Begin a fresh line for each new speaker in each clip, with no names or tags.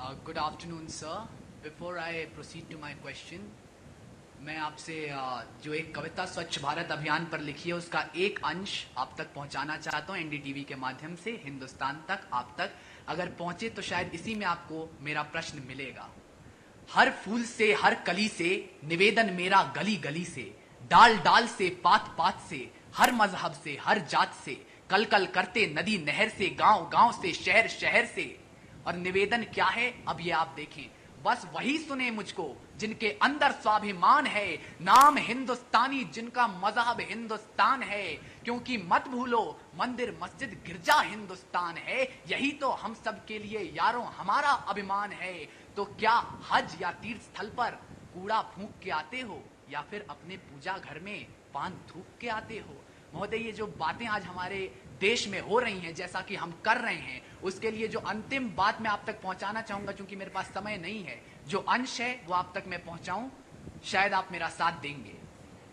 Good afternoon, sir. Before I proceed to my question, मैं आपसे जो एक कविता स्वच्छ भारत अभियान पर लिखी है उसका एक अंश आप तक पहुंचाना चाहता हूं एनडीटीवी के माध्यम से, हिंदुस्तान तक, आप तक अगर पहुंचे तो शायद इसी में आपको मेरा प्रश्न मिलेगा। हर फूल से, हर कली से निवेदन मेरा, गली गली से, डाल डाल से, पात पात से, हर मजहब से, हर जात से, कल कल करते नदी नहर से, गांव गांव से, शहर शहर से। और निवेदन क्या है अब ये आप देखें, बस वही सुने मुझको जिनके अंदर स्वाभिमान है, नाम हिंदुस्तानी जिनका मजहब हिंदुस्तान है। क्योंकि मत भूलो मंदिर मस्जिद गिरजा हिंदुस्तान है, यही तो हम सब के लिए यारों हमारा अभिमान है। तो क्या हज या तीर्थ स्थल पर कूड़ा फूंक के आते हो या फिर अपने पूजा घर में पान थूक के आते हो? महोदय, ये जो बातें आज हमारे देश में हो रही हैं, जैसा कि हम कर रहे हैं, उसके लिए जो अंतिम बात मैं आप तक पहुंचाना चाहूंगा, क्योंकि मेरे पास समय नहीं है, जो अंश है वो आप तक मैं पहुंचाऊं, शायद आप मेरा साथ देंगे।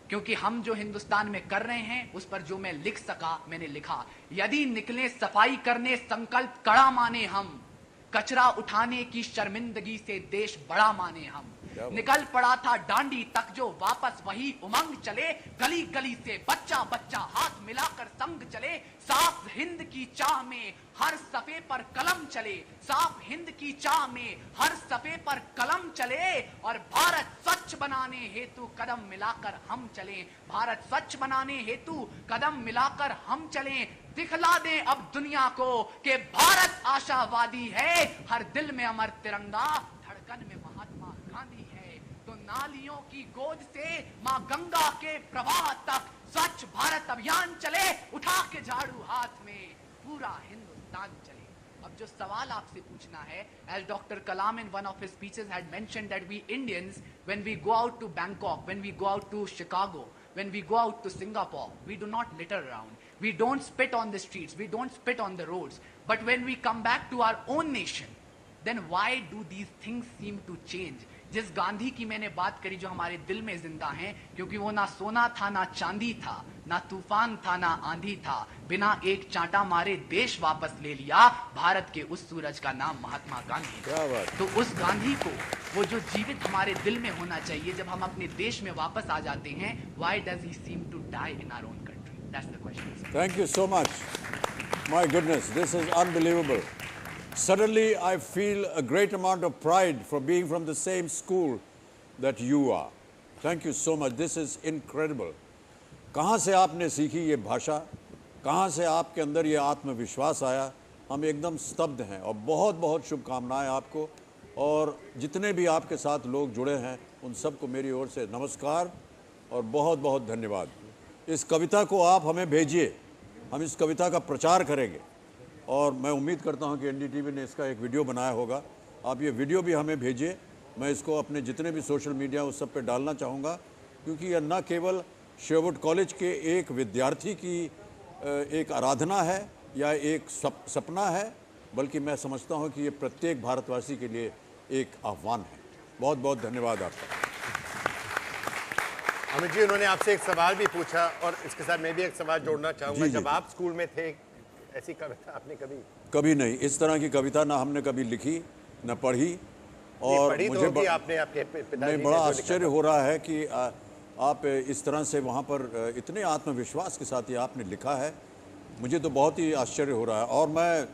क्योंकि हम जो हिंदुस्तान में कर रहे हैं उस पर जो मैं लिख सका मैंने लिखा। यदि निकले सफाई करने संकल्प कड़ा माने हम, कचरा उठाने की शर्मिंदगी से देश बड़ा माने हम। निकल पड़ा था डांडी तक जो वापस वही उमंग चले, गली गली से बच्चा बच्चा हाथ मिलाकर संग चले। साफ हिंद की चाह में हर सफे पर कलम चले, साफ हिंद की चाह में हर सफे पर कलम चले। और भारत स्वच्छ बनाने हेतु कदम मिलाकर हम चलें, भारत स्वच्छ बनाने हेतु कदम मिलाकर हम चलें। दिखला दे अब दुनिया को कि भारत आशावादी है, हर दिल में अमर तिरंगा, धड़कन में महात्मा गांधी है। तो नालियों की गोद से मां गंगा के प्रवाह तक स्वच्छ भारत अभियान चले, उठा के झाड़ू हाथ में पूरा हिंदुस्तान चले। अब जो सवाल आपसे पूछना है, as Dr. Kalam in one of his speeches had mentioned that we Indians, when we go out to Bangkok, when we go out to Chicago, when we go out to Singapore, we do not litter around. We don't spit on the streets. We don't spit on the roads. But when we come back to our own nation, then why do these things seem to change? जिस गांधी की मैंने बात करी जो हमारे दिल में जिंदा हैं, क्योंकि वो ना सोना था ना चांदी था, ना तूफान था ना आंधी था, बिना एक चांटा मारे देश वापस ले लिया भारत के उस सूरज का नाम महात्मा गांधी। तो उस गांधी को वो जो जीवित हमारे दिल में होना चाहिए, जब हम अपने देश में वापस आ जाते हैं, why does he seem to die in our own country? That's the question.
Thank you so much. My goodness, this is unbelievable. Suddenly, I feel a great amount of pride for being from the same school that you are. Thank you so much. This is incredible. कहाँ से आपने सीखी ये भाषा, कहाँ से आपके अंदर ये आत्मविश्वास आया, हम एकदम स्तब्ध हैं। और बहुत बहुत शुभकामनाएं आपको, और जितने भी आपके साथ लोग जुड़े हैं उन सबको मेरी ओर से नमस्कार और बहुत बहुत धन्यवाद। इस कविता को आप हमें भेजिए, हम इस कविता का प्रचार करेंगे, और मैं उम्मीद करता हूं कि एनडीटीवी ने इसका एक वीडियो बनाया होगा। आप ये वीडियो भी हमें भेजिए, मैं इसको अपने जितने भी सोशल मीडिया उस सब पे डालना चाहूँगा, क्योंकि यह न केवल शेरवुड कॉलेज के एक विद्यार्थी की एक आराधना है या एक सपना है, बल्कि मैं समझता हूँ कि ये प्रत्येक भारतवासी के लिए एक आह्वान है। बहुत बहुत धन्यवाद आपका।
अमित जी, उन्होंने आपसे एक सवाल भी पूछा, और इसके साथ मैं भी एक सवाल जोड़ना चाहूँगा। जब आप स्कूल में थे, ऐसी कविता आपने कभी नहीं, इस तरह की कविता ना हमने कभी लिखी न पढ़ी। और मुझे आपने आपके पिताजी
बड़ा आश्चर्य हो रहा है कि आप इस तरह से वहाँ पर इतने आत्मविश्वास के साथ ये आपने लिखा है, मुझे तो बहुत ही आश्चर्य हो रहा है। और मैं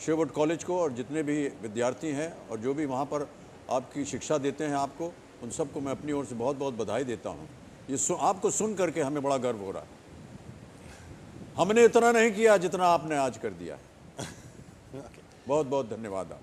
शेरवुड कॉलेज को और जितने भी विद्यार्थी हैं और जो भी वहाँ पर आपकी शिक्षा देते हैं आपको, उन सबको मैं अपनी ओर से बहुत बहुत बधाई देता हूँ। ये आपको सुन करके हमें बड़ा गर्व हो रहा है। हमने इतना नहीं किया जितना आपने आज कर दिया है। बहुत बहुत धन्यवाद आप।